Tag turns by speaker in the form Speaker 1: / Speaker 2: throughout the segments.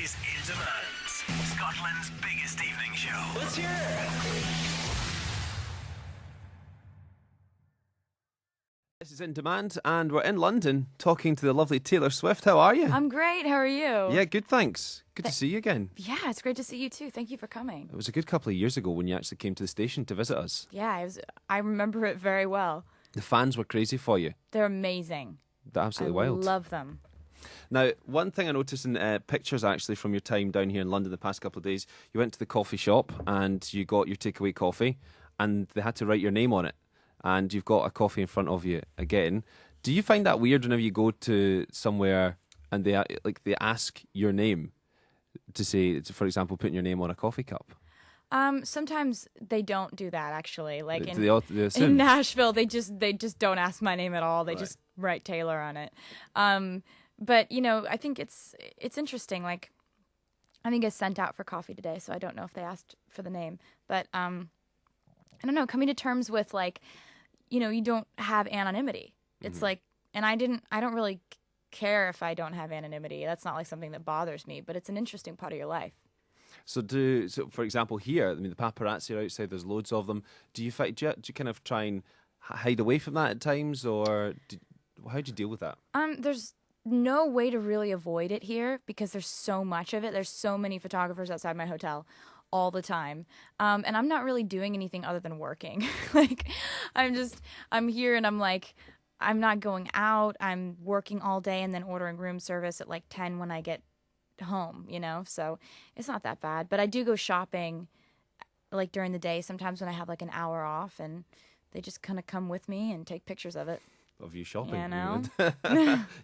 Speaker 1: is In Demand, Scotland's biggest evening show.
Speaker 2: Let's hear it.
Speaker 3: This is In Demand, and we're in London talking to the lovely Taylor Swift. How are you?
Speaker 4: I'm great. How are you?
Speaker 3: Yeah, good, thanks. Good to see you again.
Speaker 4: Yeah, it's great to see you too. Thank you for coming.
Speaker 3: It was a good couple of years ago when you actually came to the station to visit us.
Speaker 4: Yeah, I remember it very well.
Speaker 3: The fans were crazy for you.
Speaker 4: They're amazing.
Speaker 3: They're absolutely
Speaker 4: I
Speaker 3: wild.
Speaker 4: love them.
Speaker 3: Now, one thing I noticed in pictures actually from your time down here in London the past couple of days, you went to the coffee shop and you got your takeaway coffee and they had to write your name on it. And you've got a coffee in front of you again. Do you find that weird whenever you go to somewhere and they ask your name to say, for example, putting your name on a coffee cup?
Speaker 4: Sometimes they don't do that actually. Like
Speaker 3: They assume.
Speaker 4: in Nashville, they just don't ask my name at all. They
Speaker 3: Right.
Speaker 4: just write Taylor on it. But you know, I think it's interesting. Like, I think it's sent out for coffee today, so I don't know if they asked for the name. But I don't know. Coming to terms with like, you know, you don't have anonymity. It's like, and I don't really care if I don't have anonymity. That's not like something that bothers me, but it's an interesting part of your life.
Speaker 3: So, for example, here, I mean, the paparazzi are outside. There's loads of them. Do you kind of try and hide away from that at times, or how do you deal with that?
Speaker 4: There's no way to really avoid it here because there's so much of it. There's so many photographers outside my hotel all the time. And I'm not really doing anything other than working. Like, I'm here and I'm like, I'm not going out. I'm working all day and then ordering room service at like 10 when I get home, you know? So it's not that bad. But I do go shopping like during the day sometimes when I have like an hour off and they just kind of come with me and take pictures of it.
Speaker 3: Of you shopping.
Speaker 4: You know?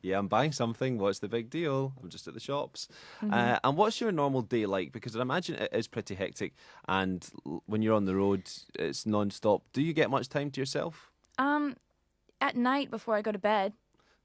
Speaker 3: Yeah, I'm buying something. What's the big deal? I'm just at the shops. And what's your normal day like? Because I imagine it is pretty hectic. And when you're on the road, it's non-stop. Do you get much time to yourself?
Speaker 4: At night before I go to bed.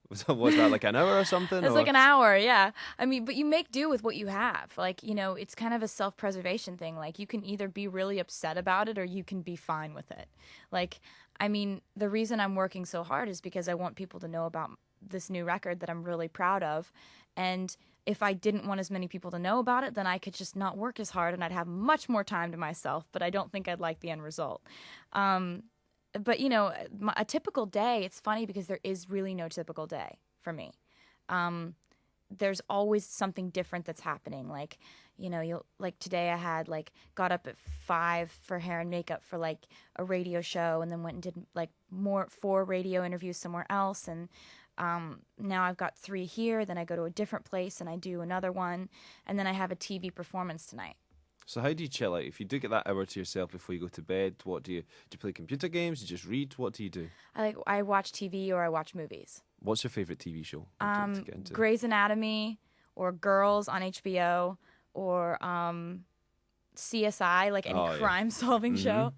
Speaker 3: Was that like an hour or something?
Speaker 4: It's like an hour, yeah. I mean, but you make do with what you have. Like, you know, it's kind of a self-preservation thing. Like, you can either be really upset about it or you can be fine with it. Like, I mean, the reason I'm working so hard is because I want people to know about this new record that I'm really proud of. And if I didn't want as many people to know about it, then I could just not work as hard and I'd have much more time to myself. But I don't think I'd like the end result. But, you know, a typical day, it's funny because there is really no typical day for me. There's always something different that's happening. Like, you know, like today I had got up at 5 for hair and makeup for like a radio show and then went and did like 4 radio interviews somewhere else. And now I've got 3 here. Then I go to a different place and I do another one. And then I have a TV performance tonight.
Speaker 3: So how do you chill out? If you do get that hour to yourself before you go to bed, what do you play computer games? Do you just read? What do you do? I watch TV or I watch movies. What's your favourite TV show to get into?
Speaker 4: Grey's Anatomy or Girls on HBO or CSI, like any crime-solving show.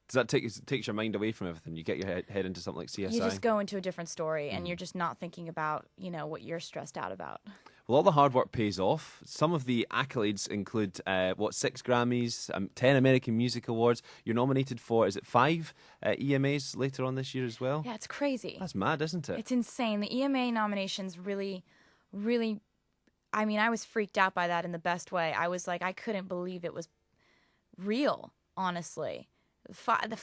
Speaker 3: Does that takes your mind away from everything? You get your head into something like CSI?
Speaker 4: You just go into a different story and you're just not thinking about, you know, what you're stressed out about.
Speaker 3: Well, all the hard work pays off. Some of the accolades include, 6 Grammys, 10 American Music Awards. You're nominated for, is it 5 EMAs later on this year as well?
Speaker 4: Yeah, it's crazy.
Speaker 3: That's mad, isn't it?
Speaker 4: It's insane. The EMA nominations really, really, I mean, I was freaked out by that in the best way. I was like, I couldn't believe it was real, honestly.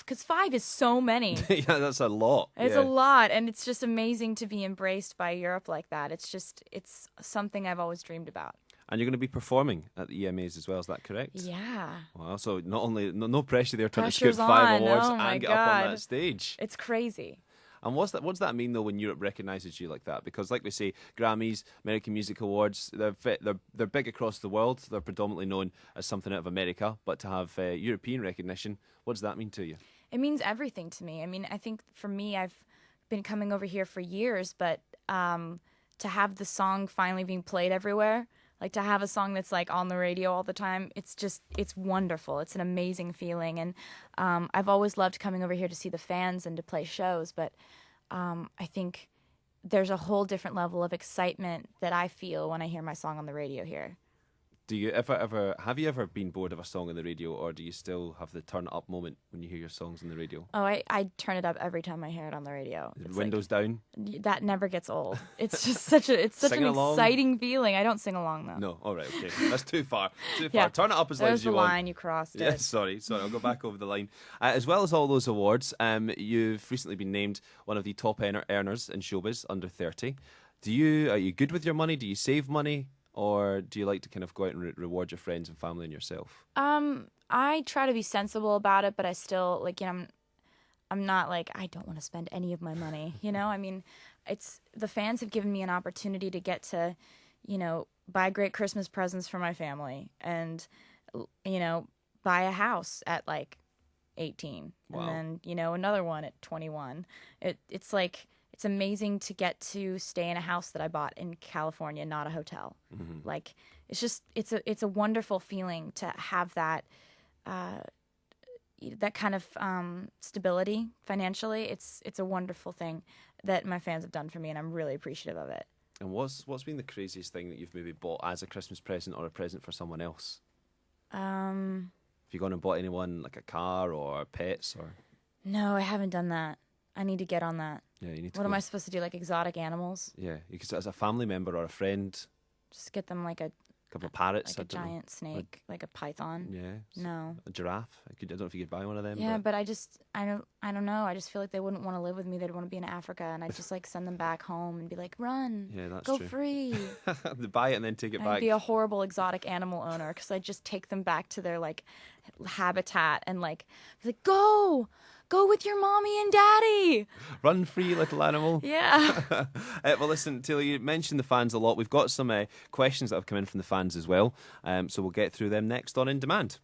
Speaker 4: 'Cause 5 is so many.
Speaker 3: Yeah, that's a lot.
Speaker 4: It's a lot, and it's just amazing to be embraced by Europe like that. It's something I've always dreamed about.
Speaker 3: And you're going to be performing at the EMAs as well, is that correct?
Speaker 4: Yeah.
Speaker 3: Well, so not only no pressure there trying
Speaker 4: Pressure's
Speaker 3: to scoop 5
Speaker 4: on.
Speaker 3: awards
Speaker 4: Oh my
Speaker 3: and get up on
Speaker 4: God.
Speaker 3: that stage.
Speaker 4: It's crazy.
Speaker 3: And what does that mean though when Europe recognises you like that? Because like we say, Grammys, American Music Awards, they're big across the world. They're predominantly known as something out of America, but to have European recognition, what does that mean to you?
Speaker 4: It means everything to me. I mean, I think for me, I've been coming over here for years, but to have the song finally being played everywhere, like to have a song that's like on the radio all the time, it's wonderful. It's an amazing feeling. And I've always loved coming over here to see the fans and to play shows, but I think there's a whole different level of excitement that I feel when I hear my song on the radio here.
Speaker 3: Do you have you ever been bored of a song on the radio, or do you still have the turn it up moment when you hear your songs on the radio?
Speaker 4: Oh, I turn it up every time I hear it on the radio. It's
Speaker 3: Windows down?
Speaker 4: that never gets old. It's just such an
Speaker 3: Singing along?
Speaker 4: exciting feeling. I don't sing along though.
Speaker 3: No, all right, okay, that's too far. Too far.
Speaker 4: Yeah.
Speaker 3: Turn it up as loud
Speaker 4: There's
Speaker 3: as you
Speaker 4: the
Speaker 3: want.
Speaker 4: line you crossed.
Speaker 3: Yeah,
Speaker 4: It.
Speaker 3: sorry, I'll go back over the line. As well as all those awards, you've recently been named one of the top earners in showbiz under 30. Are you good with your money? Do you save money? Or do you like to kind of go out and reward your friends and family and yourself?
Speaker 4: I try to be sensible about it, but I still like, I'm not like I don't want to spend any of my money. I mean, it's the fans have given me an opportunity to get to, buy great Christmas presents for my family and, buy a house at like 18,
Speaker 3: Wow.
Speaker 4: and then another one at 21. It's like. It's amazing to get to stay in a house that I bought in California, not a hotel.
Speaker 3: Mm-hmm.
Speaker 4: Like it's a wonderful feeling to have that that kind of stability financially. It's a wonderful thing that my fans have done for me, and I'm really appreciative of it.
Speaker 3: And what's been the craziest thing that you've maybe bought as a Christmas present or a present for someone else? Have you gone and bought anyone like a car or pets or?
Speaker 4: No, I haven't done that. I need to get on that.
Speaker 3: Yeah, you need to.
Speaker 4: What am I supposed to do? Like exotic animals?
Speaker 3: Yeah, because as a family member or a friend,
Speaker 4: Just get them like a
Speaker 3: couple of parrots,
Speaker 4: like a giant snake, like a python.
Speaker 3: Yeah.
Speaker 4: No.
Speaker 3: A giraffe. I don't know if you could buy one of them.
Speaker 4: Yeah,
Speaker 3: but
Speaker 4: but I don't know. I just feel like they wouldn't want to live with me. They'd want to be in Africa, and I'd just like send them back home and be like, run,
Speaker 3: yeah, that's
Speaker 4: go
Speaker 3: true.
Speaker 4: free.
Speaker 3: They buy it and then take it
Speaker 4: I'd
Speaker 3: back.
Speaker 4: be a horrible exotic animal owner because I'd just take them back to their like habitat and like be like, go with your mommy and daddy.
Speaker 3: Run free, little animal.
Speaker 4: Yeah.
Speaker 3: Well, listen, Taylor, you mentioned the fans a lot. We've got some questions that have come in from the fans as well, so we'll get through them next on In Demand.